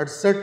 68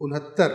69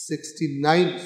69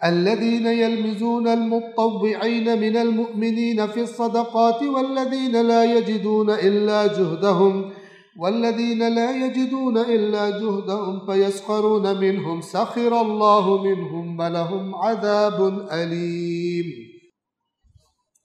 الذين يلمزون المطوعين من المؤمنين في الصدقات والذين لا يجدون إلا جهدهم فيسخرون منهم سخر الله منهم ولهم عذاب أليم।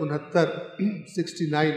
69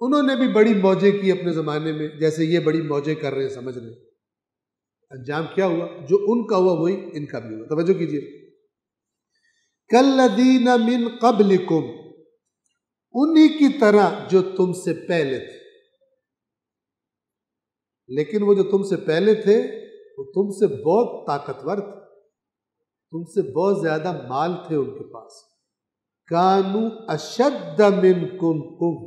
انہوں نے بھی بڑی موجیں کی اپنے زمانے میں، جیسے یہ بڑی موجیں کر رہے ہیں، سمجھ رہے ہیں۔ انجام کیا ہوا؟ جو ان کا ہوا وہی ان کا بھی ہوا۔ توجہ کیجیے، کالذین من قبلکم، انہی کی طرح جو تم سے پہلے تھے، لیکن وہ جو تم سے پہلے تھے وہ تم سے بہت طاقتور تھے، تم سے بہت زیادہ مال تھے ان کے پاس۔ کانوا اشد منکم قوۃ،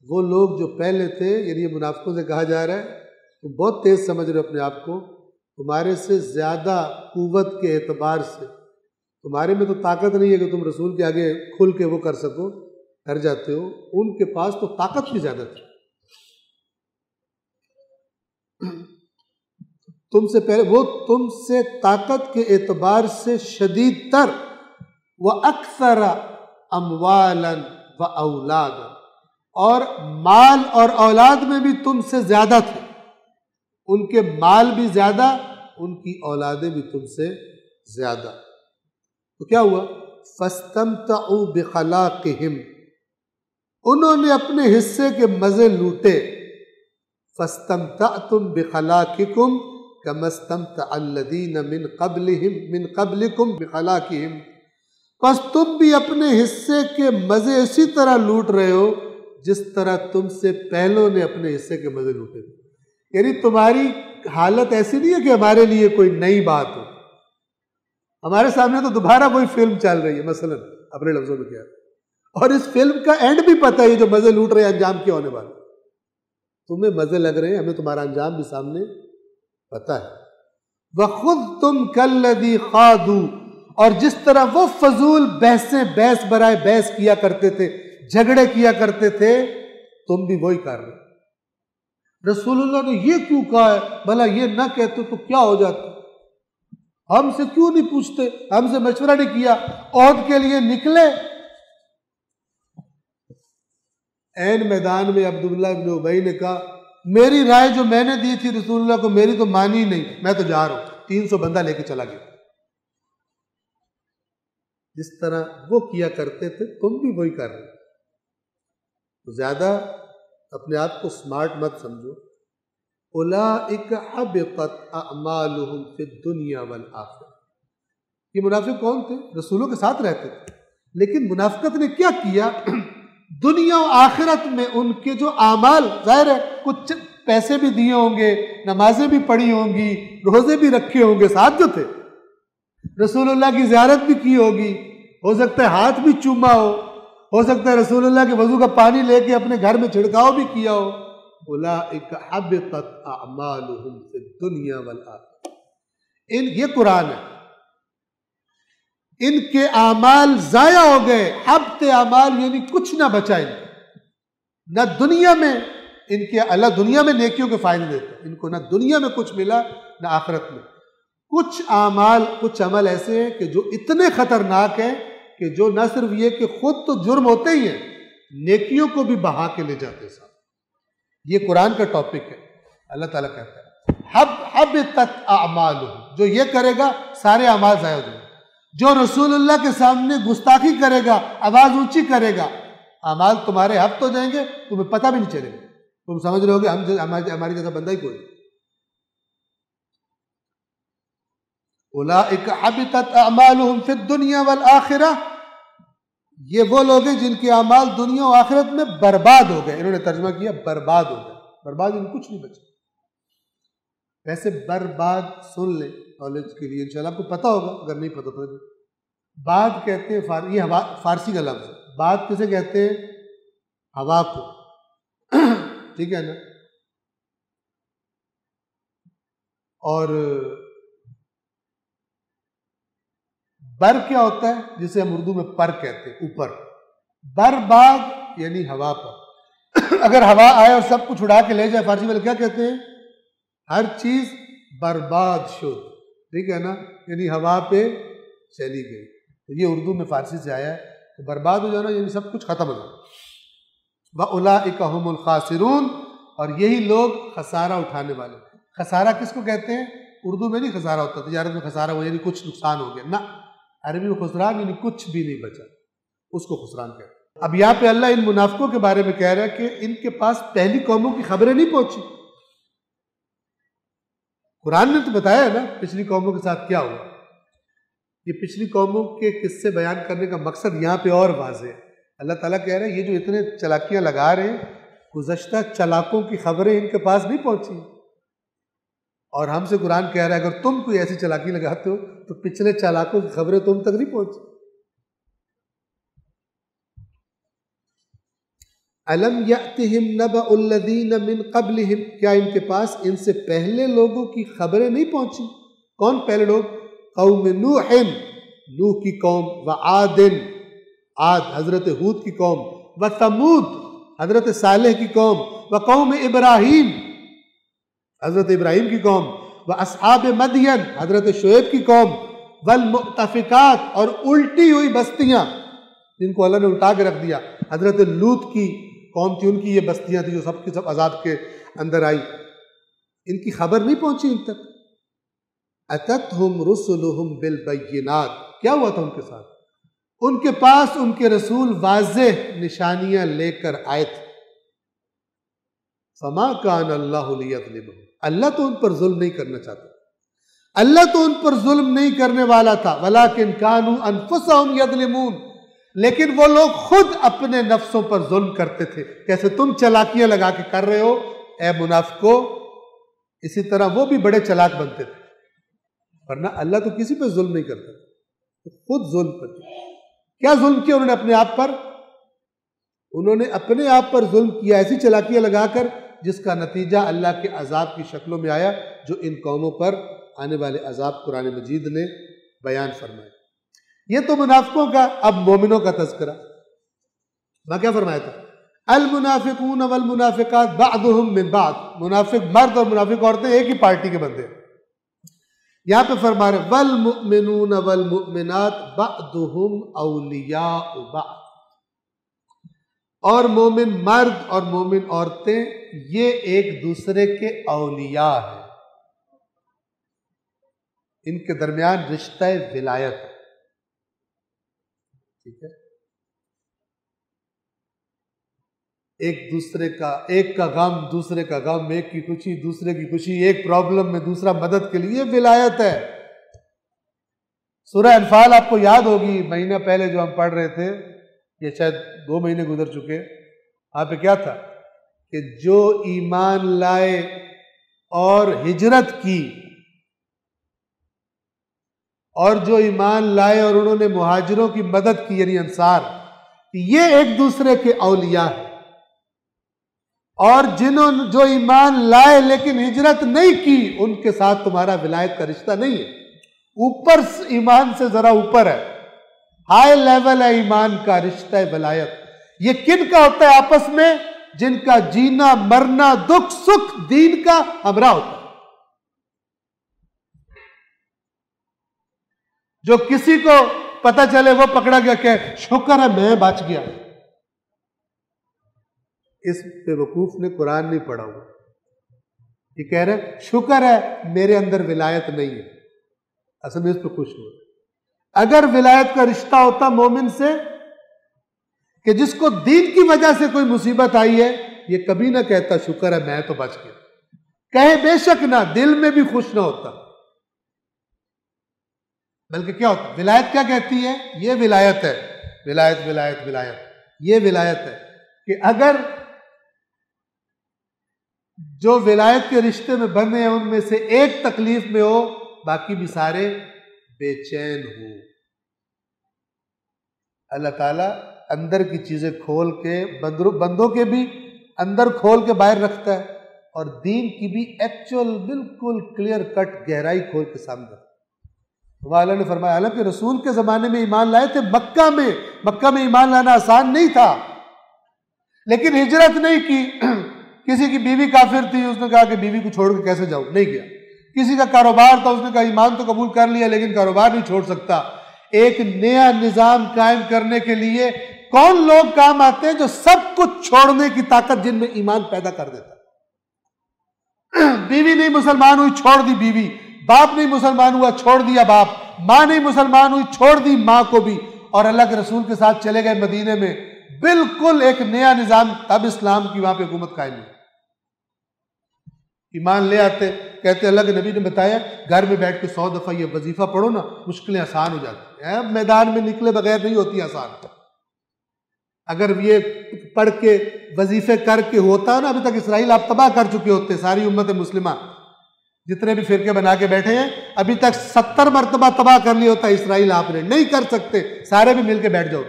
وہ لوگ جو پہلے تھے، یعنی یہ منافقوں سے کہا جا رہا ہے تم بہت تیز سمجھ رہے ہو اپنے آپ کو، تمہارے سے زیادہ قوت کے اعتبار سے، تمہارے میں تو طاقت نہیں ہے کہ تم رسول کے آگے کھل کے وہ کر سکو، ڈر جاتے ہو، ان کے پاس تو طاقت بھی زیادہ تھی۔ تم سے پہلے وہ تم سے طاقت کے اعتبار سے شدید تر، وَأَكْثَرَ أَمْوَالًا وَأَوْلَادًا، اور مال اور اولاد میں بھی تم سے زیادہ تھے، ان کے مال بھی زیادہ، ان کی اولادیں بھی تم سے زیادہ۔ تو کیا ہوا؟ فَاسْتَمْتَعُوا بِخَلَاقِهِمْ، انہوں نے اپنے حصے کے مزے لوٹے۔ فَاسْتَمْتَعْتُمْ بِخَلَاقِكُمْ كَمَا اسْتَمْتَعَ الَّذِينَ مِنْ قَبْلِكُمْ بِخَلَاقِهِمْ، پس تم بھی اپنے حصے کے مزے اسی طرح لوٹ رہے ہو جس طرح تم سے پہلوں نے اپنے حصے کے مزے لوٹے تھے۔ یعنی تمہاری حالت ایسی نہیں ہے کہ ہمارے لیے کوئی نئی بات ہو، ہمارے سامنے تو دوبارہ کوئی فلم چل رہی ہے، مثلا اپنے لفظوں میں کیا ہے، اور اس فلم کا اینڈ بھی پتہ ہے، یہ جو مزے لوٹ رہے ہیں انجام کیا ہونے والا۔ تمہیں مزے لگ رہے ہیں، ہمیں تمہارا انجام بھی سامنے پتہ ہے۔ وَخُذْتُمْ كَالَّذِي خَاضُوا، اور جس طرح وہ فضول بحث برائے بحث کیا کرتے تھے، جھگڑے کیا کرتے تھے، تم بھی وہی کر رہے۔ رسول اللہ نے یہ کیوں کہا ہے، بھلا یہ نہ کہتے تو کیا ہو جاتا، ہم سے کیوں نہیں پوچھتے، ہم سے مشورہ نہیں کیا، عہد کے لیے نکلے، عین میدان میں عبداللہ بن ابی نے کہا میری رائے جو میں نے دی تھی رسول اللہ کو، میری تو مانی نہیں، میں تو جا رہا ہوں، 300 بندہ لے کے چلا گیا۔ جس طرح وہ کیا کرتے تھے تم بھی وہی کر رہے ہو۔ زیادہ اپنے آپ کو سمارٹ مت سمجھو۔ اولئک حبطت اعمالہم فی الدنیا والآخرہ، یہ منافق کون تھے؟ رسولوں کے ساتھ رہتے تھے، لیکن منافقت نے کیا کیا؟ دنیا و آخرت میں ان کے جو اعمال، ظاہر ہے کچھ پیسے بھی دیے ہوں گے، نمازیں بھی پڑھی ہوں گی، روزے بھی رکھے ہوں گے، ساتھ جو تھے رسول اللہ کی زیارت بھی کی ہوگی، ہو سکتا ہے ہاتھ بھی چوما ہو سکتا ہے رسول اللہ کے وضو کا پانی لے کے اپنے گھر میں چھڑکاؤ بھی کیا ہو۔ اولئک حبطت اعمالہم فی الدنیا والآخرہ، یہ قرآن ہے، ان کے اعمال ضائع ہو گئے۔ حبط اعمال یعنی کچھ نہ بچا ان کو، نہ دنیا میں ان کے، اللہ دنیا میں نیکیوں کے فائدے دیتا ہے ان کو، نہ دنیا میں کچھ ملا نہ آخرت میں۔ کچھ اعمال، کچھ عمل ایسے ہیں کہ جو اتنے خطرناک ہیں کہ جو نہ صرف یہ کہ خود تو جرم ہوتے ہی ہیں، نیکیوں کو بھی بہا کے لے جاتے ہیں ساتھ۔ یہ قرآن کا ٹاپک ہے۔ اللہ تعالیٰ کہتا ہے حبطت اعمالہم، جو یہ کرے گا سارے اعمال ضائع ہو جائیں گے۔ جو رسول اللہ کے سامنے گستاخی کرے گا، آواز اونچی کرے گا، اعمال تمہارے حبط ہو جائیں گے، تمہیں پتہ بھی نہیں چلے گا، تم سمجھ رہے ہو کہ ہماری جیسا بندہ ہی کوئی۔ اولئک حبطت اعمالہم فی الدنیا والآخرہ، یہ وہ لوگ ہیں جن کے اعمال دنیا و آخرت میں برباد ہو گئے۔ انہوں نے ترجمہ کیا برباد ہو گئے، برباد ان کچھ نہیں بچا۔ ویسے برباد سن لیں نالج کے لیے، انشاءاللہ آپ کو پتہ ہوگا، اگر نہیں پتہ تو بعد کہتے ہیں، یہ فارسی کا لفظ ہے، بعد کسے کہتے ہیں؟ ہوا کو، ٹھیک ہے نا؟ اور بر کیا ہوتا ہے جسے ہم اردو میں پر کہتے ہیں، اوپر۔ برباد یعنی ہوا پر، اگر ہوا آئے اور سب کچھ اڑا کے لے جائے، فارسی والے کیا کہتے ہیں؟ ہر چیز برباد شد، ٹھیک ہے نا، یعنی ہوا پہ چلی گئی۔ تو یہ اردو میں فارسی سے آیا ہے، تو برباد ہو جانا یعنی سب کچھ ختم ہو جانا۔ وَأُولَئِكَ هُمُ الْخَاسِرُونَ، اور یہی لوگ خسارہ اٹھانے والے۔ خسارہ کس کو کہتے ہیں؟ اردو میں نہیں خسارہ ہوتا، تجارت میں خسارہ ہوا یعنی کچھ نقصان ہو گیا، نہ، عربی میں خسران یعنی کچھ بھی نہیں بچا، اس کو خسران کہتے ہیں۔ اب یہاں پہ اللہ ان منافقوں کے بارے میں کہہ رہا ہے کہ ان کے پاس پہلی قوموں کی خبریں نہیں پہنچی. قرآن نے تو بتایا ہے نا پچھلی قوموں کے ساتھ کیا ہوا. یہ پچھلی قوموں کے قصے بیان کرنے کا مقصد یہاں پہ اور واضح ہے. اللہ تعالیٰ کہہ رہا ہے یہ جو اتنے چلاکیاں لگا رہے ہیں گزشتہ چلاکوں کی خبریں ان کے پاس نہیں پہنچی. اور ہم سے قرآن کہہ رہا ہے اگر تم کوئی ایسی چلاکی لگاتے ہو تو پچھلے چلاکوں کی خبریں تم تک نہیں پہنچی. الم یأتہم نبأ الذین من قبلہم، کیا ان کے پاس ان سے پہلے لوگوں کی خبریں نہیں پہنچی؟ کون پہلے لوگ؟ قوم نوح، نوح کی قوم، وعاد، عاد حضرت ہود کی قوم، وثمود حضرت صالح کی قوم، وقوم ابراہیم حضرت ابراہیم کی قوم، واصحاب مدین حضرت شعیب کی قوم، والمؤتفقات اور الٹی ہوئی بستیاں جن کو اللہ نے الٹا کے رکھ دیا، حضرت لوط کی قوم تھی، ان کی یہ بستیاں تھی جو سب کی سب عذاب کے اندر آئی. ان کی خبر نہیں پہنچی ان تک. اتتہم رسلہم بالبینات، کیا ہوا تھا ان کے ساتھ؟ ان کے پاس ان کے رسول واضح نشانیاں لے کر آئے تھے. فما کان اللہ لیظلمہم، اللہ تو ان پر ظلم نہیں کرنا چاہتا، اللہ تو ان پر ظلم نہیں کرنے والا تھا. ولکن کانوا انفسہم یظلمون، لیکن وہ لوگ خود اپنے نفسوں پر ظلم کرتے تھے. کیسے تم چلاکیاں لگا کے کر رہے ہو اے منافقو، اسی طرح وہ بھی بڑے چلاک بنتے تھے. ورنہ اللہ تو کسی پہ ظلم نہیں کرتا، تو خود ظلم کرتے. کیا ظلم کیا انہوں نے اپنے آپ پر؟ انہوں نے اپنے آپ پر ظلم کیا ایسی چلاکیاں لگا کر جس کا نتیجہ اللہ کے عذاب کی شکلوں میں آیا، جو ان قوموں پر آنے والے عذاب قرآن مجید نے بیان فرمایا. یہ تو منافقوں کا. اب مومنوں کا تذکرہ. میں کیا فرمایا تھا؟ المنافقون والمنافقات بعضهم من بعض، منافق مرد اور منافق عورتیں ایک ہی پارٹی کے بندے. یہاں پہ فرما رہے والمؤمنون والمؤمنات بعضهم اولیاء بعض، اور مومن مرد اور مومن عورتیں یہ ایک دوسرے کے اولیاء ہیں، ان کے درمیان رشتہ ولایت ہے. ٹھیک ہے، ایک دوسرے کا، ایک کا غم دوسرے کا غم، ایک کی خوشی دوسرے کی خوشی، ایک پرابلم میں دوسرا مدد کے لیے ولایت ہے. سورہ انفال آپ کو یاد ہوگی، مہینہ پہلے جو ہم پڑھ رہے تھے، یہ شاید 2 مہینے گزر چکے. وہاں پہ کیا تھا کہ جو ایمان لائے اور ہجرت کی، اور جو ایمان لائے اور انہوں نے مہاجروں کی مدد کی یعنی انصار، یہ ایک دوسرے کے اولیاء ہیں. اور جو ایمان لائے لیکن ہجرت نہیں کی، ان کے ساتھ تمہارا ولایت کا رشتہ نہیں ہے. اوپر ایمان سے ذرا اوپر ہے، ہائی لیول ہے ایمان کا رشتہ ولایت. یہ کن کا ہوتا ہے آپس میں؟ جن کا جینا مرنا دکھ سکھ دین کا ہمراہ ہوتا ہے. جو کسی کو پتہ چلے وہ پکڑا گیا کہ شکر ہے میں بچ گیا، اس بے وقوف نے قرآن نہیں پڑھا ہوا. یہ کہہ رہے شکر ہے میرے اندر ولایت نہیں ہے، اصل میں اس پہ خوش ہوا. اگر ولایت کا رشتہ ہوتا مومن سے کہ جس کو دین کی وجہ سے کوئی مصیبت آئی ہے، یہ کبھی نہ کہتا شکر ہے میں تو بچ گیا، کہے بے شک نہ، دل میں بھی خوش نہ ہوتا. بلکہ کیا ہوتا؟ ولایت کیا کہتی ہے؟ یہ ولایت ہے، ولایت ولایت ولایت، یہ ولایت ہے کہ اگر جو ولایت کے رشتے میں بندھے ہیں ان میں سے ایک تکلیف میں ہو، باقی بھی سارے بے چین ہو. اللہ تعالیٰ اندر کی چیزیں کھول کے بندوں کے بھی اندر کھول کے باہر رکھتا ہے، اور دین کی بھی ایکچوئل بالکل کلیئر کٹ گہرائی کھول کے سامنے رکھتا ہے. وہ اللہ نے فرمایا، حالانکہ رسول کے زمانے میں ایمان لائے تھے مکہ میں ایمان لانا آسان نہیں تھا، لیکن ہجرت نہیں کی. کسی کی بیوی کافر تھی، اس نے کہا کہ بیوی کو چھوڑ کے کیسے جاؤں، نہیں گیا. کسی کا کاروبار تھا، اس نے کہا ایمان تو قبول کر لیا لیکن کاروبار نہیں چھوڑ سکتا. ایک نیا نظام قائم کرنے کے لیے کون لوگ کام آتے ہیں؟ جو سب کچھ چھوڑنے کی طاقت جن میں ایمان پیدا کر دیتا. بیوی نہیں مسلمان ہوئی، چھوڑ دی بیوی. باپ نہیں مسلمان ہوا، چھوڑ دیا باپ. ماں نہیں مسلمان ہوئی، چھوڑ دی ماں کو بھی. اور اللہ کے رسول کے ساتھ چلے گئے مدینے میں. بالکل ایک نیا نظام، تب اسلام کی وہاں پہ حکومت قائم ہوئی۔ ایمان لے آتے، کہتے اللہ کے نبی نے بتایا گھر میں بیٹھ کے 100 دفعہ یہ وظیفہ پڑھو نا، مشکلیں آسان ہو جاتی ہیں۔ میدان میں نکلے بغیر نہیں ہوتی آسان۔ اگر یہ پڑھ کے وظیفے کر کے ہوتا نا، ابھی تک اسرائیل آپ تباہ کر چکے ہوتے، ساری امت مسلمہ جتنے بھی فرقے بنا کے بیٹھے ہیں، ابھی تک 70 مرتبہ تباہ کر لیا ہوتا اسرائیل۔ آپ نے نہیں کر سکتے، سارے بھی مل کے بیٹھ جاؤ،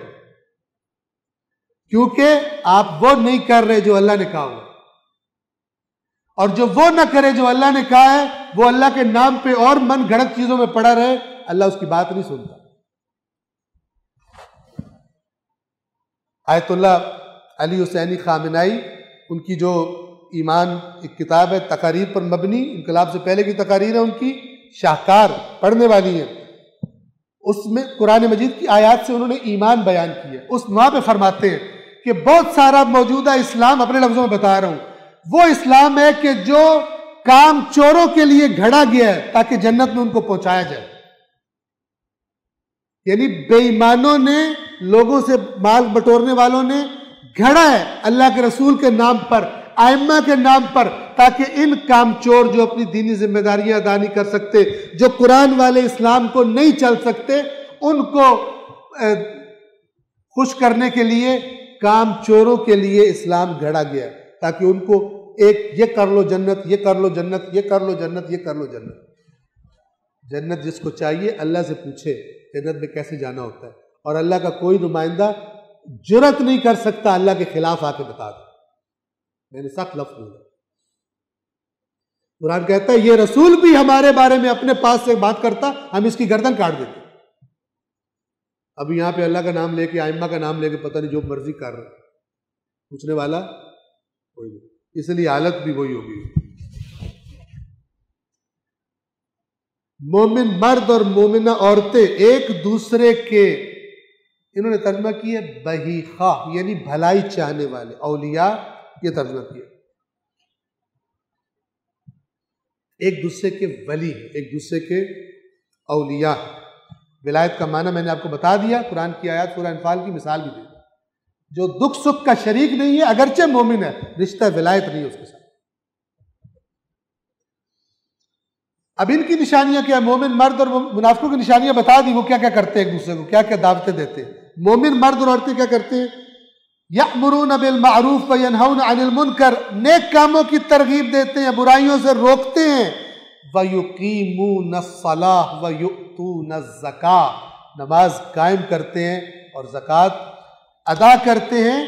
کیونکہ آپ وہ نہیں کر رہے جو اللہ نے کہا ہوا، اور جو وہ نہ کرے جو اللہ نے کہا ہے، وہ اللہ کے نام پہ اور من گھڑت چیزوں میں پڑا رہے، اللہ اس کی بات نہیں سنتا۔ آیت اللہ علی حسینی خامنائی، ان کی جو ایمان ایک کتاب ہے تقاریر پر مبنی، انقلاب سے پہلے کی تقاریر ہے ان کی، شاہکار پڑھنے والی ہیں۔ اس میں قرآن مجید کی آیات سے انہوں نے ایمان بیان کی ہے۔ اس وہاں پہ فرماتے ہیں کہ بہت سارا موجودہ اسلام، اپنے لفظوں میں بتا رہا ہوں، وہ اسلام ہے کہ جو کام چوروں کے لیے گھڑا گیا ہے تاکہ جنت میں ان کو پہنچایا جائے۔ یعنی بے ایمانوں نے، لوگوں سے مال بٹورنے والوں نے گھڑا ہے اللہ کے رسول کے نام پر، ائمہ کے نام پر، تاکہ ان کام چور جو اپنی دینی ذمہ داریاں ادا نہیں کر سکتے، جو قرآن والے اسلام کو نہیں چل سکتے، ان کو خوش کرنے کے لیے کام چوروں کے لیے اسلام گھڑا گیا، تاکہ ان کو ایک یہ کر لو جنت، یہ کر لو جنت، یہ کر لو جنت، یہ کر لو جنت۔ جنت جس کو چاہیے اللہ سے پوچھے جنت میں کیسے جانا ہوتا ہے، اور اللہ کا کوئی نمائندہ جرت نہیں کر سکتا اللہ کے خلاف آ کے بتا دے۔ میں نے سخت لفظ بولا، قرآن کہتا ہے یہ رسول بھی ہمارے بارے میں اپنے پاس سے بات کرتا، ہم اس کی گردن کاٹ دیتے۔ اب یہاں پہ اللہ کا نام لے کے، ائمہ کا نام لے کے پتہ نہیں جو مرضی کر رہے، پوچھنے والا کوئی نہیں، اس لیے حالت بھی وہی ہوگی۔ مومن مرد اور مومنہ عورتیں ایک دوسرے کے، انہوں نے ترجمہ کی ہے بہی خواہ، یعنی بھلائی چاہنے والے، اولیاء، یہ ترجمہ کیا، ایک دوسرے کے ولی، ایک دوسرے کے اولیاء۔ ولایت کا معنی میں نے آپ کو بتا دیا، قرآن کی آیات، سورہ انفال کی مثال بھی دی۔ جو دکھ سکھ کا شریک نہیں ہے، اگرچہ مومن ہے، رشتہ ولایت نہیں ہے اس کے ساتھ۔ اب ان کی نشانیاں کیا ہے؟ مومن مرد اور منافقوں کی نشانیاں بتا دی، وہ کیا کیا کرتے ہیں ایک دوسرے کو، کیا کیا دعوتیں دیتے ہیں۔ مومن مرد اور عورتیں کیا کرتے ہیں؟ یأمرون بالمعروف وینہون عن المنکر، نیک کاموں کی ترغیب دیتے ہیں، برائیوں سے روکتے ہیں۔ وَيُقِيمُونَ الصَّلَاةَ وَيُؤْتُونَ الزَّكَاةَ، نماز قائم کرتے ہیں اور زکوٰۃ ادا کرتے ہیں۔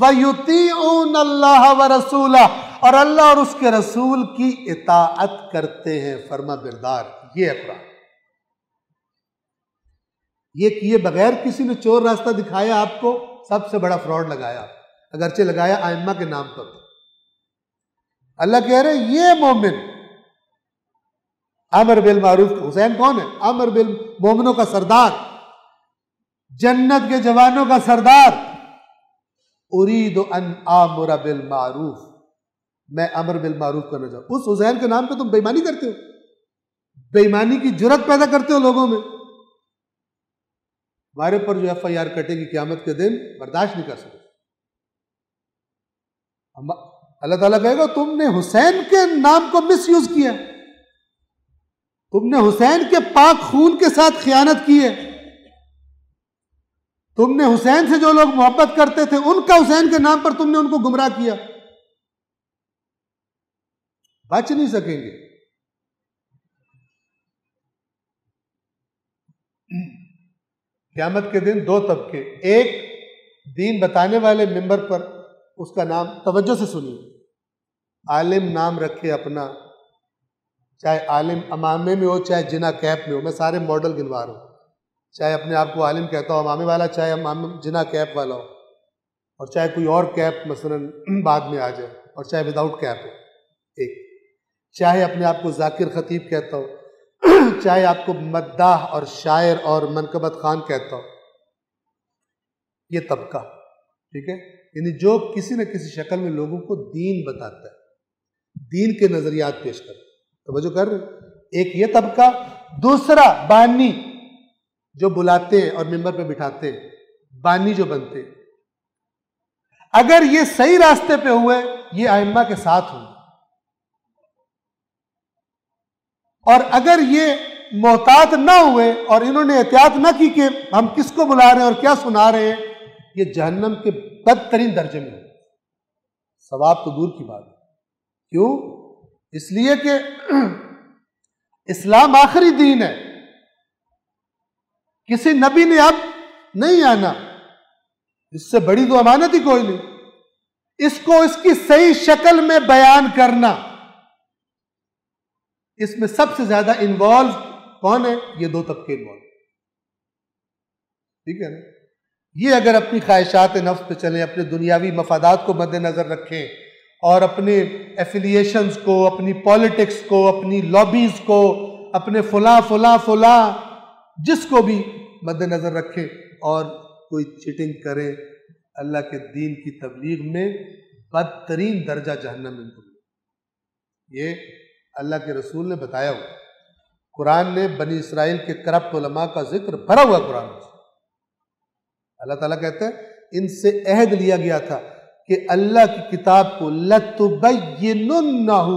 وَيُطِيعُونَ اللَّهَ وَرَسُولَهُ، اور اللہ اور اس کے رسول کی اطاعت کرتے ہیں، فرما بردار۔ یہ ہے قرآن۔ یہ کیے بغیر کسی نے چور راستہ دکھایا آپ کو، سب سے بڑا فراڈ لگایا، اگرچہ لگایا ائمہ کے نام پر۔ اللہ کہہ رہے یہ مومن امر بالمعروف، حسین کون ہے؟ امر بالمومنوں کا سردار، جنت کے جوانوں کا سردار۔ ارید ان آمر بالمعروف، میں امر بالمعروف کرنا چاہوں۔ اس حسین کے نام پہ تم بے ایمانی کرتے ہو، بے ایمانی کی جرت پیدا کرتے ہو لوگوں میں۔ ہمارے پر جو ایف آئی آر کٹے گی قیامت کے دن، برداشت نہیں کر سکتے۔ اللہ تعالیٰ کہے گا تم نے حسین کے نام کو مس یوز کیا، تم نے حسین کے پاک خون کے ساتھ خیانت کی ہے، تم نے حسین سے جو لوگ محبت کرتے تھے ان کا حسین کے نام پر تم نے ان کو گمراہ کیا۔ بچ نہیں سکیں گے۔ قیامت کے دن دو طبقے، ایک دین بتانے والے ممبر پر، اس کا نام توجہ سے سنیے، عالم نام رکھے اپنا، چاہے عالم امامے میں ہو چاہے جنا کیپ میں ہو، میں سارے ماڈل گنوا رہا ہوں، چاہے اپنے آپ کو عالم کہتا ہو امامے والا، چاہے جنا کیپ والا ہو، اور چاہے کوئی اور کیپ مثلا بعد میں آ جائے، اور چاہے وداؤٹ کیپ ہو، ایک، چاہے اپنے آپ کو ذاکر خطیب کہتا ہو، چاہے آپ کو مداح اور شاعر اور منقبت خان کہتا ہو، یہ طبقہ، ٹھیک ہے، یعنی جو کسی نہ کسی شکل میں لوگوں کو دین بتاتا ہے، دین کے نظریات پیش کرتا ہے۔ توجہ کر رہے؟ ایک یہ طبقہ، دوسرا بانی جو بلاتے ہیں اور ممبر پہ بٹھاتے ہیں، بانی جو بنتے ہیں، اگر یہ صحیح راستے پہ ہوئے یہ ائمہ کے ساتھ ہوئے، اور اگر یہ محتاط نہ ہوئے اور انہوں نے احتیاط نہ کی کہ ہم کس کو بلا رہے ہیں اور کیا سنا رہے ہیں، یہ جہنم کے بدترین درجے میں ہوگا۔ ثواب تو دور کی بات ہے۔ کیوں؟ اس لیے کہ اسلام آخری دین ہے، کسی نبی نے اب نہیں آنا، اس سے بڑی تو امانت ہی کوئی نہیں۔ اس کو اس کی صحیح شکل میں بیان کرنا، اس میں سب سے زیادہ انوالو کون ہے؟ یہ دو طبقے انوالو، ٹھیک ہے نا؟ یہ اگر اپنی خواہشات نفس پہ چلیں، اپنے دنیاوی مفادات کو مد نظر رکھیں اور اپنے ایفیلیشنز کو، اپنی پالیٹکس کو، اپنی لابیز کو، اپنے فلاں جس کو بھی مد نظر رکھیں اور کوئی چیٹنگ کرے اللہ کے دین کی تبلیغ میں، بدترین درجہ جہنم میں ملے۔ یہ اللہ کے رسول نے بتایا ہوا، قرآن نے بنی اسرائیل کے کرپٹ علماء کا ذکر بھرا ہوا قرآن میں۔ اللہ تعالیٰ کہتے ہیں ان سے عہد لیا گیا تھا کہ اللہ کی کتاب کو لَتُبَيِّنُنَّهُ،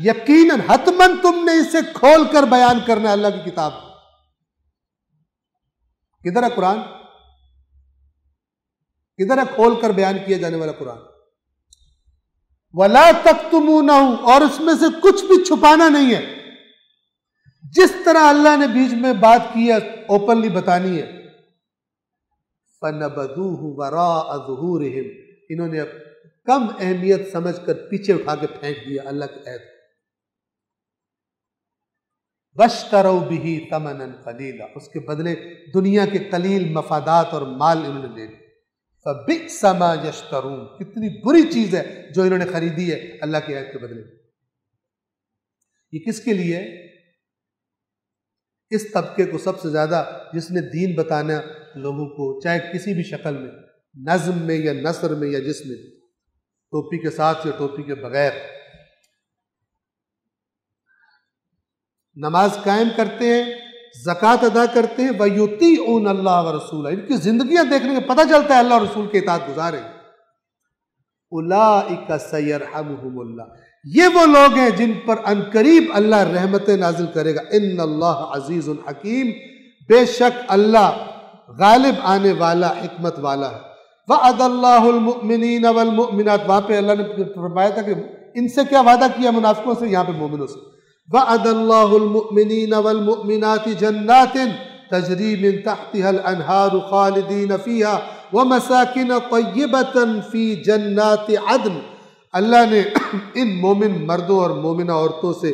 یقیناً حتماً تم نے اسے کھول کر بیان کرنا ہے۔ اللہ کی کتاب کدھر ہے قرآن؟ کدھر ہے کھول کر بیان کیا جانے والا قرآن؟ وَلَا تَكْتُمُونَهُ، اور اس میں سے کچھ بھی چھپانا نہیں ہے۔ جس طرح اللہ نے بیچ میں بات کی ہے اوپنلی بتانی ہے۔ فَنَبَذُوهُ وَرَاءَ ظُهُورِهِمْ، انہوں نے کم اہمیت سمجھ کر پیچھے اٹھا کے پھینک دیا اللہ کے عہد۔ وَاشْتَرَوْا بِهِ ثَمَنًا قَلِيلًا، اس کے بدلے دنیا کے قلیل مفادات اور مال انہوں نے لے لیا۔ فَبِئْسَ مَا يَشْتَرُونَ، کتنی بری چیز ہے جو انہوں نے خریدی ہے اللہ کے عہد کے بدلے۔ یہ کس کے لیے؟ اس طبقے کو سب سے زیادہ جس نے دین بتانا لوگوں کو، چاہے کسی بھی شکل میں، نظم میں یا نثر میں یا جس میں، ٹوپی کے ساتھ یا ٹوپی کے بغیر، نماز قائم کرتے ہیں، زکوٰۃ ادا کرتے ہیں، وَيُطِيعُونَ اللَّهَ وَرَسُولَهُ، ان کی زندگیاں دیکھنے کے پتہ چلتا ہے اللہ اور رسول کے اطاعت گزار ہیں۔ أُولَئِكَ سَيَرْحَمُهُمُ اللَّهُ، یہ وہ لوگ ہیں جن پر عنقریب اللہ رحمتیں نازل کرے گا۔ إِنَّ اللَّهَ عَزِيزٌ حَكِيمٌ، بے شک اللہ غالب آنے والا، حکمت والا ہے۔ وَعَدَ اللَّهُ الْمُؤْمِنِينَ وَالْمُؤْمِنَاتِ، وہاں پہ اللہ نے فرمایا تھا کہ ان سے کیا وعدہ کیا منافقوں سے، یہاں پہ مومنوں سے۔ وَعَدَ اللَّهُ الْمُؤْمِنِينَ وَالْمُؤْمِنَاتِ جَنَّاتٍ تَجْرِي مِن تَحْتِهَا الْأَنْهَارُ خَالِدِينَ فِيهَا وَمَسَاكِنَ طَيِّبَةً فِي جَنَّاتِ عَدْنٍ، اللہ نے ان مومن مردوں اور مومنہ عورتوں سے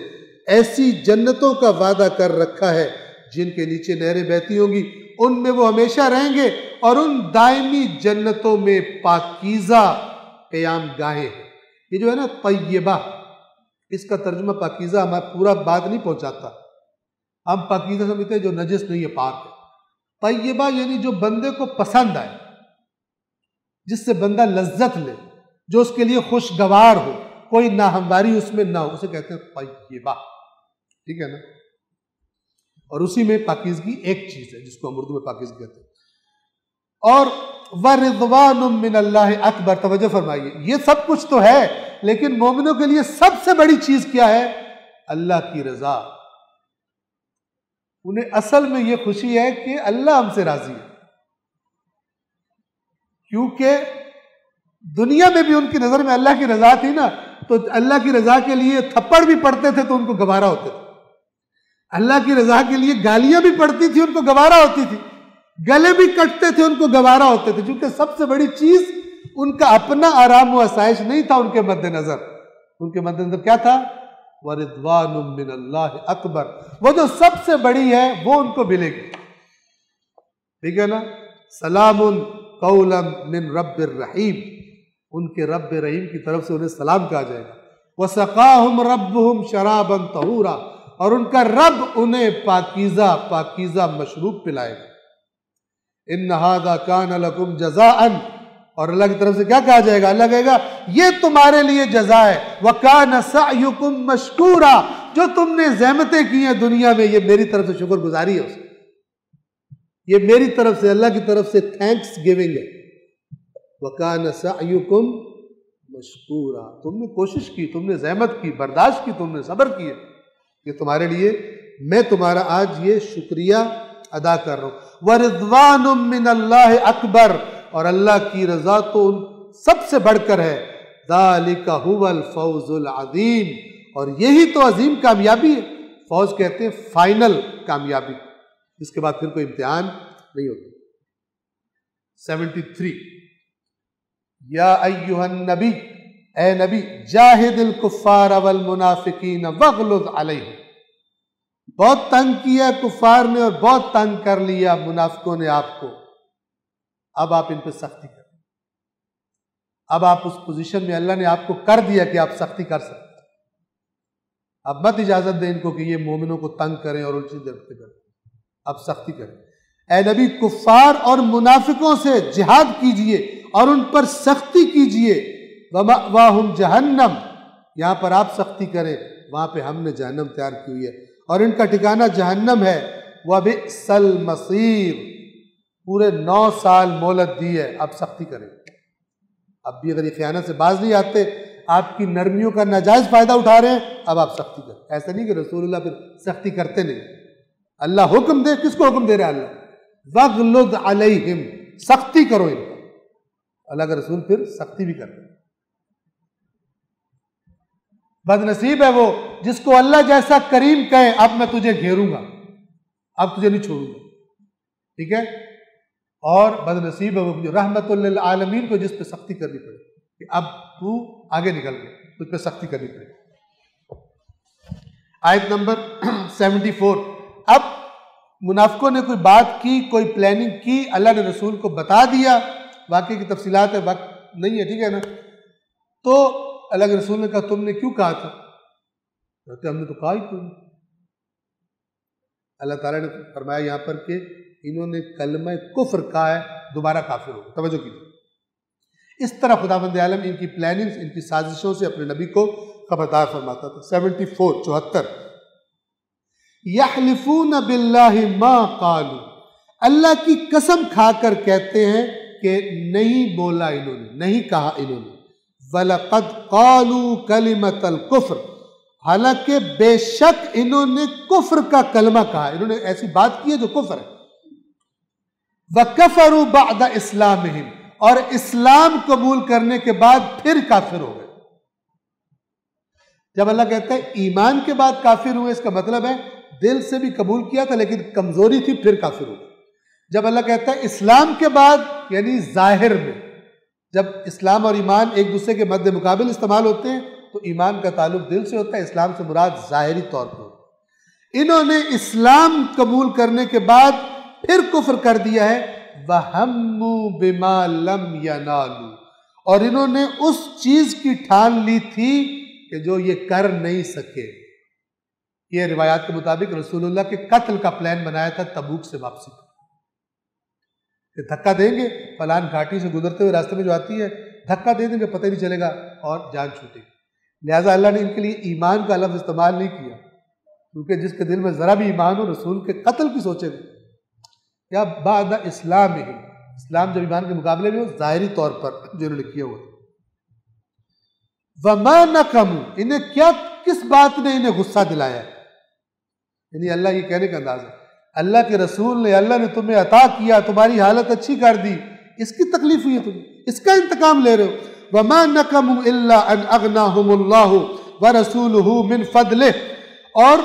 ایسی جنتوں کا وعدہ کر رکھا ہے جن کے نیچے نہریں بہتی ہوں گی، ان میں وہ ہمیشہ رہیں گے، اور ان دائمی جنتوں میں پاکیزہ قیام گاہیں ہیں۔ یہ جو ہے نا طیبہ، اس کا ترجمہ پاکیزہ ہمارا پورا بات نہیں پہنچاتا، ہم پاکیزہ سمجھتے ہیں جو نجس نہیں ہے، پاک ہے۔ طیبہ یعنی جو بندے کو پسند آئے، جس سے بندہ لذت لے، جو اس کے لیے خوشگوار ہو، کوئی ناہمواری اس میں نہ ہو، اسے کہتے ہیں طیبہ، ٹھیک ہے نا؟ اور اسی میں پاکیزگی ایک چیز ہے جس کو ہم اردو میں پاکیزگی کہتے ہیں۔ اور وَرِضْوَانٌ مِّنَ اللَّهِ اکبر، توجہ فرمائیے، یہ سب کچھ تو ہے، لیکن مومنوں کے لیے سب سے بڑی چیز کیا ہے؟ اللہ کی رضا۔ انہیں اصل میں یہ خوشی ہے کہ اللہ ہم سے راضی ہے، کیونکہ دنیا میں بھی ان کی نظر میں اللہ کی رضا تھی نا، تو اللہ کی رضا کے لیے تھپڑ بھی پڑتے تھے تو ان کو گوارا ہوتے تھے، اللہ کی رضا کے لیے گالیاں بھی پڑتی تھی ان کو گوارا ہوتی تھی، گلے بھی کٹتے تھے ان کو گوارا ہوتے تھے، کیونکہ سب سے بڑی چیز ان کا اپنا آرام و آسائش نہیں تھا ان کے مد نظر، ان کے مد نظر کیا تھا؟ وَرِضْوَانٌ مِّنَ اللَّهِ اکبر، وہ جو سب سے بڑی ہے وہ ان کو ملے گی، ٹھیک ہے نا؟ سلام قولا من رب الرحیم، ان کے رب رحیم کی طرف سے انہیں سلام کہا جائے گا۔ وَسَقَاهُمْ رَبُّهُمْ شَرَابًا طَهُورًا، اور ان کا رب انہیں پاکیزہ مشروب پلائے گا۔ إِنَّ هَذَا كَانَ لَكُمْ جَزَاءً، اور اللہ کی طرف سے کیا کہا جائے گا؟ اللہ کہے گا یہ تمہارے لیے جزا ہے۔ وَكَانَ سَعْيُكُمْ مَشْكُورًا، جو تم نے زحمتیں کی ہیں دنیا میں، یہ میری طرف سے شکر گزاری ہے اس کی، یہ میری طرف سے، اللہ کی طرف سے تھینکس گیونگ ہے. وَكَانَ سَعْيُكُمْ مَشْكُورًا، تم نے کوشش کی، تم نے زحمت کی، برداشت کی، تم نے صبر کیے، یہ تمہارے لیے میں تمہارا آج یہ شکریہ ادا کر رہا ہوں. وَرِضْوَانٌ مِّنَ اللَّهِ اکبر، اور اللہ کی رضا تو سب سے بڑھ کر ہے. ذَلِكَ هُوَ الْفَوْزُ الْعَظِيمُ، اور یہی تو عظیم کامیابی ہے. فوز کہتے ہیں فائنل کامیابی، اس کے بعد پھر کوئی امتحان نہیں ہوتا. 73 یا ایھا النبی، اے نبی، جاہد الکفار والمنافقین واغلظ علیہم. بہت تنگ کیا کفار نے اور بہت تنگ کر لیا منافقوں نے آپ کو، اب آپ ان پہ سختی کریں. اب آپ اس پوزیشن میں اللہ نے آپ کو کر دیا کہ آپ سختی کر سکتے. اب مت اجازت دیں ان کو کہ یہ مومنوں کو تنگ کریں اور الٹی درپے کریں، اب سختی کریں. اے نبی، کفار اور منافقوں سے جہاد کیجئے اور ان پر سختی کیجئے. وَمَأْوَاهُمْ جَهَنَّمْ، یہاں پر آپ سختی کریں، وہاں پہ ہم نے جہنم تیار کی ہوئی ہے اور ان کا ٹھکانہ جہنم ہے. وَبِئْسَ الْمَصِيرُ، پورے 9 سال مہلت دی ہے، اب سختی کریں. اب بھی اگر یہ خیانت سے باز نہیں آتے، آپ کی نرمیوں کا ناجائز فائدہ اٹھا رہے ہیں، اب آپ سختی کریں. ایسا نہیں کہ رسول اللہ پھر سختی کرتے نہیں. اللہ حکم دے، کس کو حکم دے رہا ہے اللہ؟ وَغْلُظْ عَلَيْهِمْ، سختی کرو ان پر. اللہ کا رسول پھر سختی بھی کرتے ہیں. بد نصیب ہے وہ جس کو اللہ جیسا کریم کہے اب میں تجھے گھیروں گا، اب تجھے نہیں چھوڑوں گا. ٹھیک ہے؟ اور بد نصیب ہے وہ جو رحمت للعالمین کو جس پہ سختی کرنی پڑے کہ اب تو آگے نکل گئے، تجھ پہ سختی کرنی پڑے. آیت نمبر 74. اب منافقوں نے کوئی بات کی، کوئی پلاننگ کی، اللہ نے رسول کو بتا دیا. واقعی کی تفصیلات ہے، وقت نہیں ہے، ٹھیک ہے نا. تو اللہ کے رسول نے کہا تم نے کیوں کہا تھا؟ کہتے ہم نے تو کہا ہی کیوں. اللہ تعالیٰ نے فرمایا یہاں پر کہ انہوں نے کلمہ کفر کہا ہے، دوبارہ کافر ہو. توجہ کیجیے. اس طرح خداوند عالم ان کی پلاننگز، ان کی سازشوں سے اپنے نبی کو خبردار فرماتا تھا. 74 یحلفون باللہ ما قالوا، اللہ کی قسم کھا کر کہتے ہیں کہ نہیں بولا انہوں نے، نہیں کہا انہوں نے. وَلَقَدْ قَالُوا كَلِمَةَ الْكُفْرِ، حالانکہ بے شک انہوں نے کفر کا کلمہ کہا، انہوں نے ایسی بات کی ہے جو کفر ہے. وَكَفَرُوا بَعْدَ إِسْلَامِهِمْ، اور اسلام قبول کرنے کے بعد پھر کافر ہو گئے. جب اللہ کہتا ہے ایمان کے بعد کافر ہوئے، اس کا مطلب ہے دل سے بھی قبول کیا تھا لیکن کمزوری تھی، پھر کافر ہو گئے. جب اللہ کہتا ہے اسلام کے بعد، یعنی ظاہر میں جب اسلام اور ایمان ایک دوسرے کے مد مقابل استعمال ہوتے ہیں تو ایمان کا تعلق دل سے ہوتا ہے، اسلام سے مراد ظاہری طور پر ہوتا ہے. انہوں نے اسلام قبول کرنے کے بعد پھر کفر کر دیا ہے. وَهَمُّوا بِمَا لَمْ يَنَالُوا، اور انہوں نے اس چیز کی ٹھان لی تھی کہ جو یہ کر نہیں سکے. یہ روایات کے مطابق رسول اللہ کے قتل کا پلان بنایا تھا تبوک سے واپسی کا، کہ دھکا دیں گے فلان گھاٹی سے گزرتے ہوئے راستے میں جو آتی ہے، دھکا دے دیں گے، پتہ ہی نہیں چلے گا اور جان چھوٹے گی. لہٰذا اللہ نے ان کے لیے ایمان کا لفظ استعمال نہیں کیا، کیونکہ جس کے دل میں ذرا بھی ایمان ہو رسول کے قتل کی سوچے گا. یا بعد اسلام ہی، اسلام جب ایمان کے مقابلے میں ہو ظاہری طور پر جو انہوں نے کیا ہوا. وَمَا نَقَمُوا، انہیں کیا، کس بات نے انہیں غصہ دلایا ہے؟ یعنی اللہ یہ کہنے کا انداز ہے اللہ کے رسول نے، اللہ نے تمہیں عطا کیا، تمہاری حالت اچھی کر دی، اس کی تکلیف ہوئی ہے تمہیں، اس کا انتقام لے رہے ہو. وَمَا نَقَمُوا إِلَّا أَنْ أَغْنَاهُمُ اللَّهُ وَرَسُولُهُ مِنْ فَضْلِهِ، اور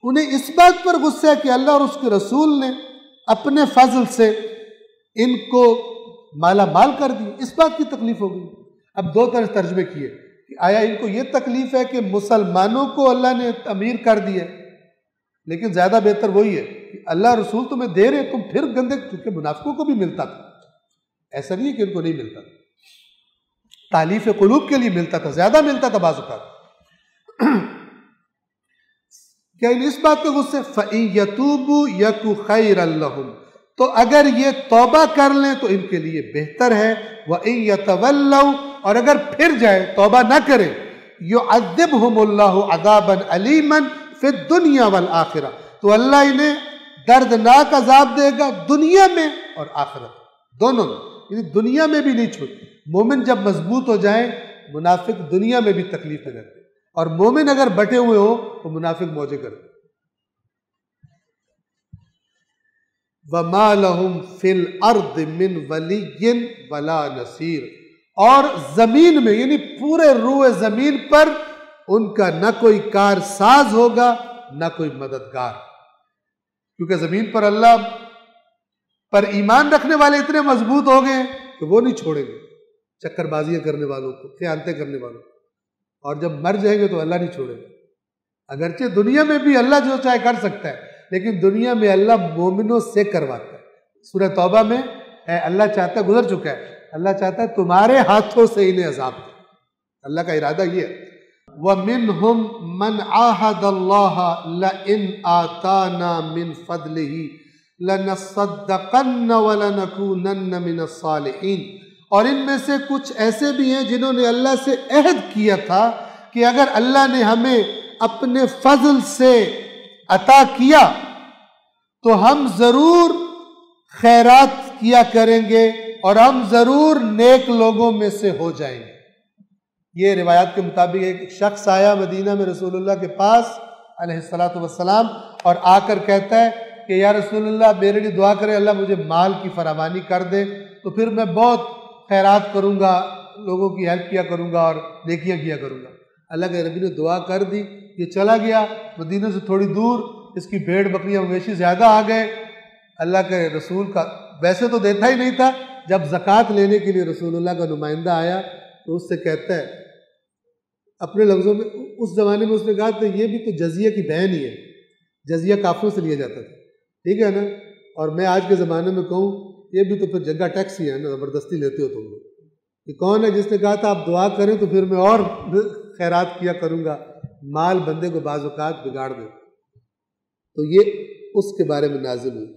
انہیں اس بات پر غصہ ہے کہ اللہ اور اس کے رسول نے اپنے فضل سے ان کو مالا مال کر دی، اس بات کی تکلیف ہو گئی. اب دو طرح ترجمے کیے کہ آیا ان کو یہ تکلیف ہے کہ مسلمانوں کو اللہ نے امیر کر دیا، لیکن زیادہ بہتر وہی ہے کہ اللہ رسول تمہیں دے رہے، تم پھر گندے، کیونکہ منافقوں کو بھی ملتا تھا، ایسا نہیں ہے کہ ان کو نہیں ملتا تھا، تالیف قلوب کے لیے ملتا تھا، زیادہ ملتا تھا بعض اوقات. کیا ان اس بات کے غصے فَإِن يَتُوبُوا يَكُ خَيْرًا لَّهُمْ، تو اگر یہ توبہ کر لیں تو ان کے لیے بہتر ہے. وَإِن يَتَوَلَّوْا، اور اگر پھر جائے توبہ نہ کرے، يُعَذِّبْهُمُ اللَّهُ عَذَابًا أَلِيمًا فِي الدُّنْيَا وَالْآخِرَةِ، تو اللہ انہیں دردناک عذاب دے گا دنیا میں اور آخرت دونوں میں، یعنی دنیا میں بھی نہیں چھوڑے۔ مومن جب مضبوط ہو جائیں، منافق دنیا میں بھی تکلیف میں رہتے، اور مومن اگر بٹے ہوئے ہو تو منافق موجے کرتے۔ وَمَا لَهُمْ فِي الْأَرْضِ مِنْ وَلِيٍّ وَلَا نَصِيرٍ، اور زمین میں یعنی پورے روئے زمین پر ان کا نہ کوئی کار ساز ہوگا نہ کوئی مددگار، کیونکہ زمین پر اللہ پر ایمان رکھنے والے اتنے مضبوط ہو گئے کہ وہ نہیں چھوڑیں گے چکر بازیاں کرنے والوں کو، خیانتیں کرنے والوں کو، اور جب مر جائیں گے تو اللہ نہیں چھوڑے گا۔ اگرچہ دنیا میں بھی اللہ جو چاہے کر سکتا ہے، لیکن دنیا میں اللہ مومنوں سے کرواتا ہے۔ سورہ توبہ میں ہے، اللہ چاہتا ہے، گزر چکا ہے، اللہ چاہتا ہے تمہارے ہاتھوں سے انہیں عذاب دے، اللہ کا ارادہ یہ ہے۔ وَمِنْهُمْ مَنْ عَاهَدَ اللَّهَ لَئِنْ آتَانَا مِنْ فَضْلِهِ لَنَصَّدَّقَنَّ وَلَنَكُونَنَّ مِنَ الصَّالِحِينَ، اور ان میں سے کچھ ایسے بھی ہیں جنہوں نے اللہ سے عہد کیا تھا کہ اگر اللہ نے ہمیں اپنے فضل سے عطا کیا تو ہم ضرور خیرات کیا کریں گے اور ہم ضرور نیک لوگوں میں سے ہو جائیں گے۔ یہ روایات کے مطابق ایک شخص آیا مدینہ میں رسول اللہ کے پاس علیہ الصلاۃ والسلام، اور آ کر کہتا ہے کہ یا رسول اللہ میرے لیے دعا کرے اللہ مجھے مال کی فراوانی کر دے، تو پھر میں بہت خیرات کروں گا، لوگوں کی ہیلپ کیا کروں گا اور نیکیاں کیا کروں گا۔ اللہ کے نبی نے دعا کر دی، یہ چلا گیا مدینہ سے تھوڑی دور، اس کی بھیڑ بکریاں مویشی زیادہ آ گئے۔ اللہ کے رسول کا ویسے تو دیتا ہی نہیں تھا، جب زکوٰۃ لینے کے لیے رسول اللہ کا نمائندہ آیا تو اس سے کہتا ہے اپنے لفظوں میں، اس زمانے میں اس نے کہا کہ یہ بھی تو جزیہ کی بہن ہی ہے، جزیہ کافروں سے لیا جاتا تھا، ٹھیک ہے نا، اور میں آج کے زمانے میں کہوں یہ بھی تو پھر جگہ ٹیکس ہی ہے نا، زبردستی لیتے ہو تم لوگ۔ یہ کون ہے جس نے کہا تھا آپ دعا کریں تو پھر میں اور خیرات کیا کروں گا؟ مال بندے کو بعض اوقات بگاڑ دے، تو یہ اس کے بارے میں نازل ہوئی۔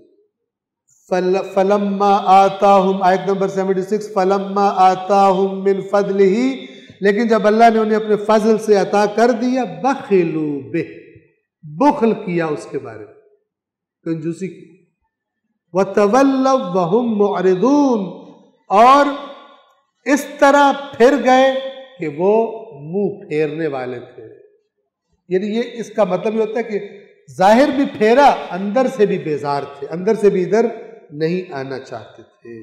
فَلَمَّا آتَاهُمْ، آیت نمبر 76، فَلَمَّا آتَاهُمْ مِنْ فَضْلِهِ، لیکن جب اللہ نے انہیں اپنے فضل سے عطا کر دیا، بخلوا بِهِ، بخل کیا اس کے بارے میں، کنجوسی کی، وَتَوَلَّوْا وَهُمْ مُعْرِضُونَ، اور اس طرح پھر گئے کہ وہ منہ پھیرنے والے تھے۔ یعنی یہ اس کا مطلب یہ ہوتا ہے کہ ظاہر بھی پھیرا، اندر سے بھی بیزار تھے، اندر سے بھی ادھر نہیں آنا چاہتے تھے۔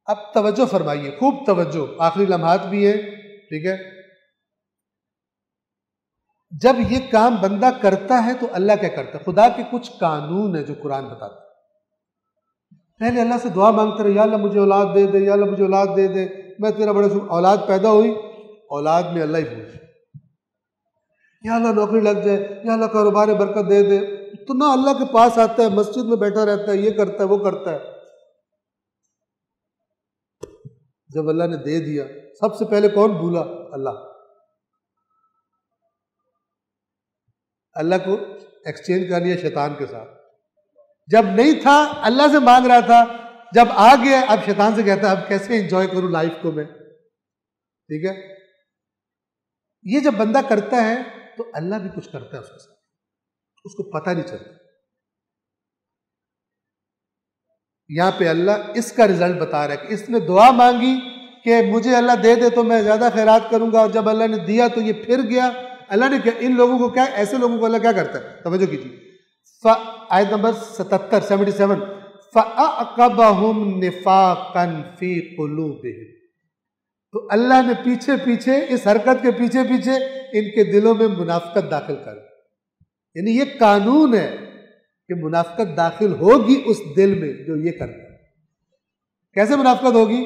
اب توجہ فرمائیے، خوب توجہ، آخری لمحات بھی ہیں، ٹھیک ہے۔ جب یہ کام بندہ کرتا ہے تو اللہ کیا کرتا ہے؟ خدا کے کچھ قانون ہیں جو قرآن بتاتا ہے۔ پہلے اللہ سے دعا مانگتے رہے، یا اللہ مجھے اولاد دے دے، یا اللہ مجھے اولاد دے دے، میں تیرا بڑا شکر، اولاد پیدا ہوئی، اولاد میں اللہ ہی پوچھ، یا اللہ نوکری لگ جائے، یا اللہ کاروبار میں برکت دے دے، اتنا اللہ کے پاس آتا ہے، مسجد میں بیٹھا رہتا ہے، یہ کرتا ہے وہ کرتا ہے۔ جب اللہ نے دے دیا، سب سے پہلے کون بھولا؟ اللہ۔ اللہ کو ایکسچینج کر لیا شیطان کے ساتھ۔ جب نہیں تھا اللہ سے مانگ رہا تھا، جب آ گیا اب شیطان سے کہتا ہے اب کیسے انجوائے کروں لائف کو میں، ٹھیک ہے۔ یہ جب بندہ کرتا ہے تو اللہ بھی کچھ کرتا ہے اس کے ساتھ، اس کو پتہ نہیں چلتا۔ یہاں پہ اللہ اس کا رزلٹ بتا رہا ہے کہ اس نے دعا مانگی کہ مجھے اللہ دے دے تو میں زیادہ خیرات کروں گا، اور جب اللہ نے دیا تو یہ پھر گیا۔ اللہ نے کیا ان لوگوں کو، کیا ایسے لوگوں کو اللہ کیا کرتا ہے؟ توجہ کیجیے، آیت نمبر 77 فَأَعْقَبَهُمْ نِفَاقًا فِي قُلُوبِهِمْ، تو اللہ نے پیچھے پیچھے اس حرکت کے پیچھے پیچھے ان کے دلوں میں منافقت داخل کر، یعنی یہ قانون ہے کہ منافقت داخل ہوگی اس دل میں جو یہ کرتا ہے۔ کیسے منافقت ہوگی؟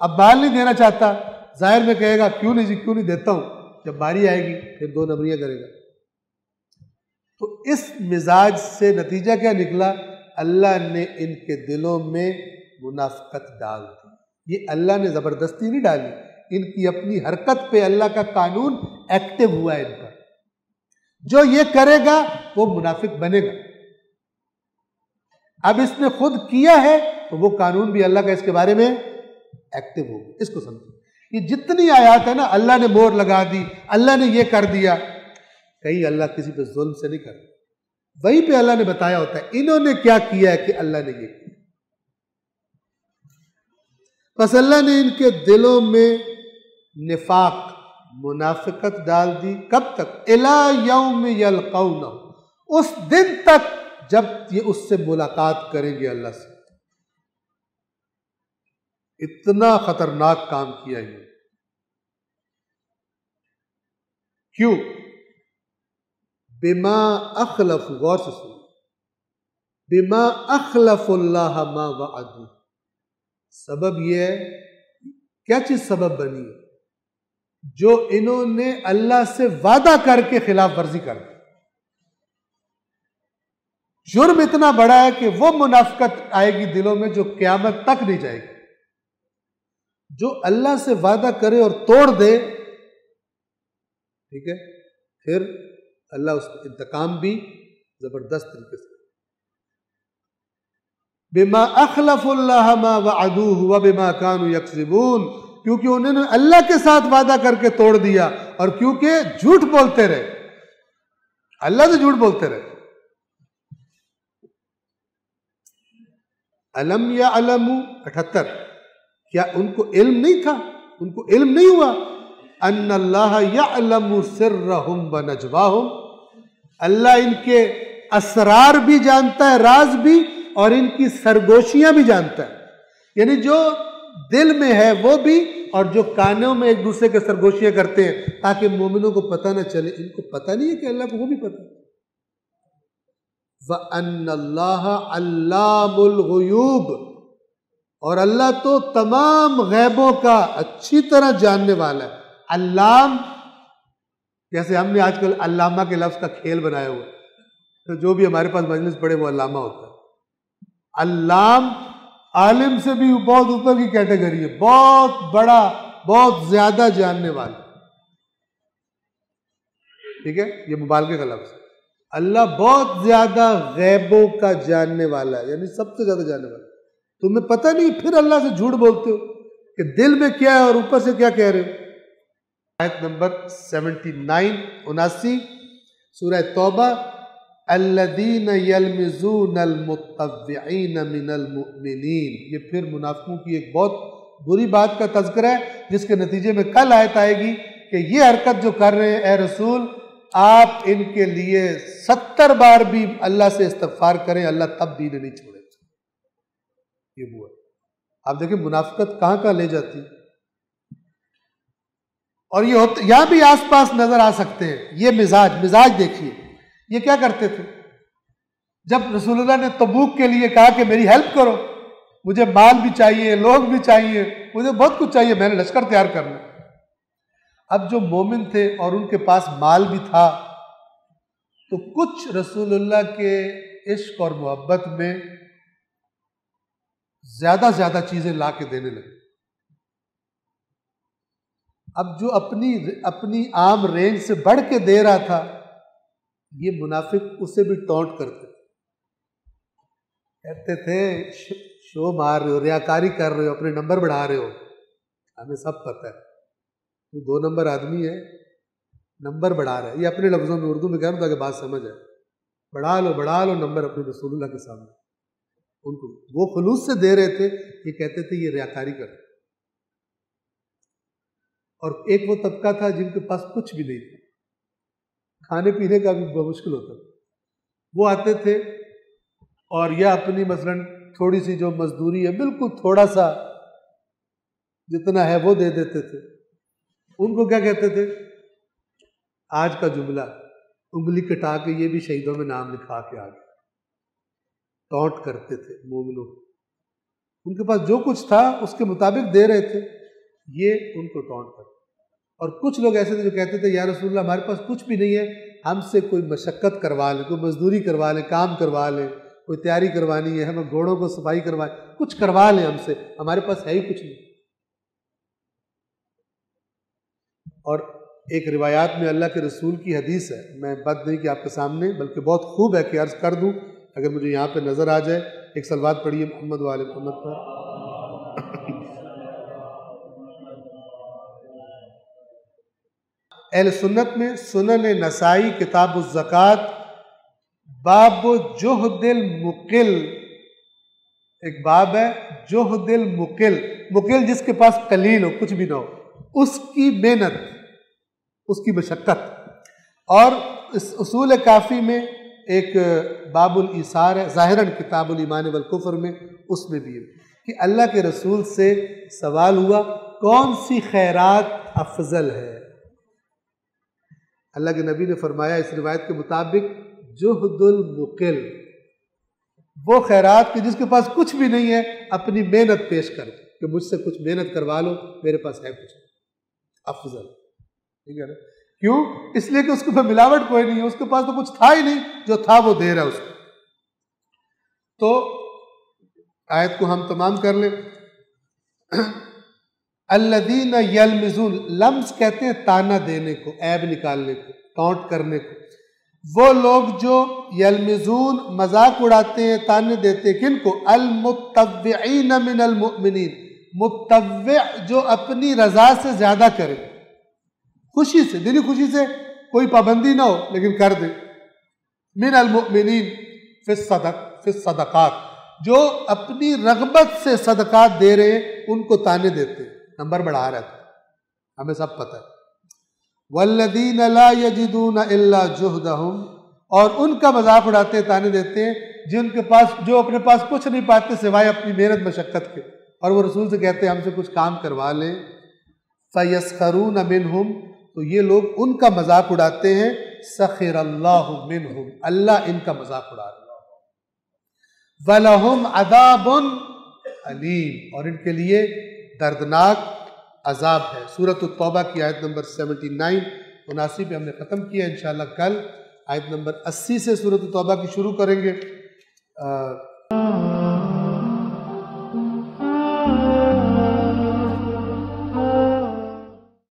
اب مال نہیں دینا چاہتا، ظاہر میں کہے گا کیوں نہیں جی، کیوں نہیں دیتا ہوں، جب باری آئے گی پھر دو نمبریاں کرے گا۔ تو اس مزاج سے نتیجہ کیا نکلا؟ اللہ نے ان کے دلوں میں منافقت ڈال دی۔ یہ اللہ نے زبردستی نہیں ڈالی، ان کی اپنی حرکت پہ اللہ کا قانون ایکٹیو ہوا ہے ان پر۔ جو یہ کرے گا وہ منافق بنے گا۔ اب اس نے خود کیا ہے تو وہ قانون بھی اللہ کا اس کے بارے میں ایکٹیو ہوگا۔ اس کو سمجھو، یہ جتنی آیات ہے نا، اللہ نے مور لگا دی، اللہ نے یہ کر دیا، کہیں اللہ کسی پہ ظلم سے نہیں کرتا، وہیں پہ اللہ نے بتایا ہوتا ہے انہوں نے کیا کیا ہے کہ اللہ نے یہ کیا. بس اللہ نے ان کے دلوں میں نفاق، منافقت ڈال دی. کب تک؟ الی یوم یلقونہ، اس دن تک جب یہ اس سے ملاقات کریں گے اللہ سے. اتنا خطرناک کام کیا یہ. کیوں؟ بما اخلف، غور سے سنو، بما اخلف اللہ ما وعدوا. سبب یہ ہے، کیا چیز سبب بنی ہے؟ جو انہوں نے اللہ سے وعدہ کر کے خلاف ورزی کر دی. جرم اتنا بڑا ہے کہ وہ منافقت آئے گی دلوں میں جو قیامت تک نہیں جائے گی. جو اللہ سے وعدہ کرے اور توڑ دے، ٹھیک ہے، پھر اللہ اس کا انتقام بھی زبردست طریقے سے. بما اخلف اللہ ما وعدوہ وبما كانوا یکذبون، کیونکہ انہوں نے اللہ کے ساتھ وعدہ کر کے توڑ دیا اور کیونکہ جھوٹ بولتے رہے، اللہ سے جھوٹ بولتے رہے. الم یعلموا 78، کیا ان کو علم نہیں تھا، ان کو علم نہیں ہوا ان اللہ یعلم سرہم ونجواہم، اللہ ان کے اسرار بھی جانتا ہے، راز بھی، اور ان کی سرگوشیاں بھی جانتا ہے. یعنی جو دل میں ہے وہ بھی، اور جو کانوں میں ایک دوسرے کے سرگوشیاں کرتے ہیں تاکہ مومنوں کو پتہ نہ چلے. ان کو پتہ نہیں ہے کہ اللہ کو وہ بھی پتہ ہے. وَأَنَّ اللَّهَ عَلَّامُ الْغُيُوبِ، اور اللہ تو تمام غیبوں کا اچھی طرح جاننے والا ہے. علام، جیسے ہم نے آج کل علامہ کے لفظ کا کھیل بنایا ہوا، تو جو بھی ہمارے پاس مجلس پڑھے وہ علامہ ہوتا ہے. علام عالم سے بھی بہت اوپر کی کیٹیگری ہے، بہت بڑا، بہت زیادہ جاننے والا. ٹھیک ہے، یہ مبالغے کا لفظ ہے. اللہ بہت زیادہ غیبوں کا جاننے والا ہے، یعنی سب سے زیادہ جاننے والا. تمہیں پتہ نہیں، پھر اللہ سے جھوٹ بولتے ہو کہ دل میں کیا ہے اور اوپر سے کیا کہہ رہے ہو. آیت نمبر 79 سورہ توبہ، الذین یلمزون المتطوعین من المؤمنین. یہ پھر منافقوں کی ایک بہت بری بات کا تذکرہ ہے جس کے نتیجے میں کل آیت آئے گی کہ یہ حرکت جو کر رہے ہیں اے رسول، آپ ان کے لیے 70 بار بھی اللہ سے استغفار کریں، اللہ تب بھی نہیں چھوڑے. یہ ہوا. آپ دیکھیں منافقت کہاں کہاں لے جاتی، اور یہ یہاں بھی آس پاس نظر آ سکتے ہیں. یہ مزاج دیکھیے، یہ کیا کرتے تھے جب رسول اللہ نے تبوک کے لیے کہا کہ میری ہیلپ کرو، مجھے مال بھی چاہیے، لوگ بھی چاہیے، مجھے بہت کچھ چاہیے، میں نے لشکر تیار کرنا. اب جو مومن تھے اور ان کے پاس مال بھی تھا تو کچھ رسول اللہ کے عشق اور محبت میں زیادہ چیزیں لا کے دینے لگے. اب جو اپنی عام رینج سے بڑھ کے دے رہا تھا، یہ منافق اسے بھی ٹونٹ کرتے تھے. کہتے تھے شو مار رہے ہو، ریاکاری کر رہے ہو، اپنے نمبر بڑھا رہے ہو، ہمیں سب پتہ ہے تو 2 نمبر آدمی ہے، نمبر بڑھا رہا ہے. یہ اپنے لفظوں میں اردو میں کہہ رہا تھا کہ بات سمجھ آئے. بڑھا لو نمبر اپنے رسول اللہ کے سامنے. ان کو وہ خلوص سے دے رہے تھے، یہ کہتے تھے یہ ریاکاری کر. اور ایک وہ طبقہ تھا جن کے پاس کچھ بھی نہیں تھا، کھانے پینے کا بھی بہت مشکل ہوتا تھا. وہ آتے تھے اور یا اپنی مثلاً تھوڑی سی جو مزدوری ہے، بالکل تھوڑا سا جتنا ہے وہ دے دیتے تھے. ان کو کیا کہتے تھے؟ آج کا جملہ، انگلی کٹا کے یہ بھی شہیدوں میں نام لکھا کے آگے. ٹونٹ کرتے تھے مومنوں کو. ان کے پاس جو کچھ تھا اس کے مطابق دے رہے تھے، یہ ان کو ٹونٹ کرتے. اور کچھ لوگ ایسے تھے جو کہتے تھے یا رسول اللہ ہمارے پاس کچھ بھی نہیں ہے، ہم سے کوئی مشقت کروا لیں، کوئی مزدوری کروا لیں، کام کروا لیں، کوئی تیاری کروانی ہے، ہمیں گھوڑوں کو صفائی کروائیں، کچھ کروا لیں ہم سے، ہمارے پاس ہے ہی کچھ نہیں. اور ایک روایات میں اللہ کے رسول کی حدیث ہے، میں بات نہیں کہ آپ کے سامنے، بلکہ بہت خوب ہے کہ عرض کر دوں اگر مجھے یہاں پہ نظر آ جائے. ایک صلوات پڑھیے محمد و آل محمد پر. اہل سنت میں سنن نسائی کتاب الزکوٰۃ باب جہد المقل، ایک باب ہے جہد المقل، مقل جس کے پاس قلیل ہو، کچھ بھی نہ ہو، اس کی محنت، اس کی مشقت. اور اس اصول کافی میں ایک باب الایثار ہے، ظاہراً کتاب الایمان والکفر میں، اس میں بھی ہے کہ اللہ کے رسول سے سوال ہوا کون سی خیرات افضل ہے. اللہ کے نبی نے فرمایا اس روایت کے مطابق جہد المقل، وہ خیرات کہ جس کے پاس کچھ بھی نہیں ہے اپنی محنت پیش کر کہ مجھ سے کچھ محنت کروا لو، میرے پاس ہے کچھ، افضل. ٹھیک ہے نا؟ کیوں؟ اس لیے کہ اس کے پاس ملاوٹ کوئی نہیں ہے، اس کے پاس تو کچھ تھا ہی نہیں، جو تھا وہ دے رہا ہے اس کو. تو آیت کو ہم تمام کر لیں. الذین یلمزون، لمز کہتے ہیں تانا دینے کو، عیب نکالنے کو، ٹونٹ کرنے کو. وہ لوگ جو یلمزون مذاق اڑاتے ہیں، تانے دیتے ہیں، کن کو؟ المتطوعین من المؤمنین، متطوع جو اپنی رضا سے زیادہ کرے، خوشی سے، دلی خوشی سے، کوئی پابندی نہ ہو لیکن کر دے. من المؤمنین فی الصدقات، جو اپنی رغبت سے صدقات دے رہے ہیں ان کو تانے دیتے ہیں، نمبر بڑھا رہا ہے، ہمیں سب پتہ ہے. والذین لا یجدون الا جہدہم، اور ان کا مذاق اڑاتے ہیں، تانے دیتے ہیں جن کے پاس، جو اپنے پاس کچھ نہیں پاتے سوائے اپنی محنت مشقت کے، اور وہ رسول سے کہتے ہیں ہم سے کچھ کام کروا لیں. فیسخرون منہم، تو یہ لوگ ان کا مذاق اڑاتے ہیں. سخر اللہ منہم، اللہ ان کا مذاق اڑا رہا ہے. وَلَهُمْ عَذَابٌ علیم، اور ان کے لیے دردناک عذاب ہے. سورۃ التوبہ کی آیت نمبر 79 مناسب ہم نے ختم کیا. انشاءاللہ کل آیت نمبر 80 سے سورۃ التوبہ کی شروع کریں گے.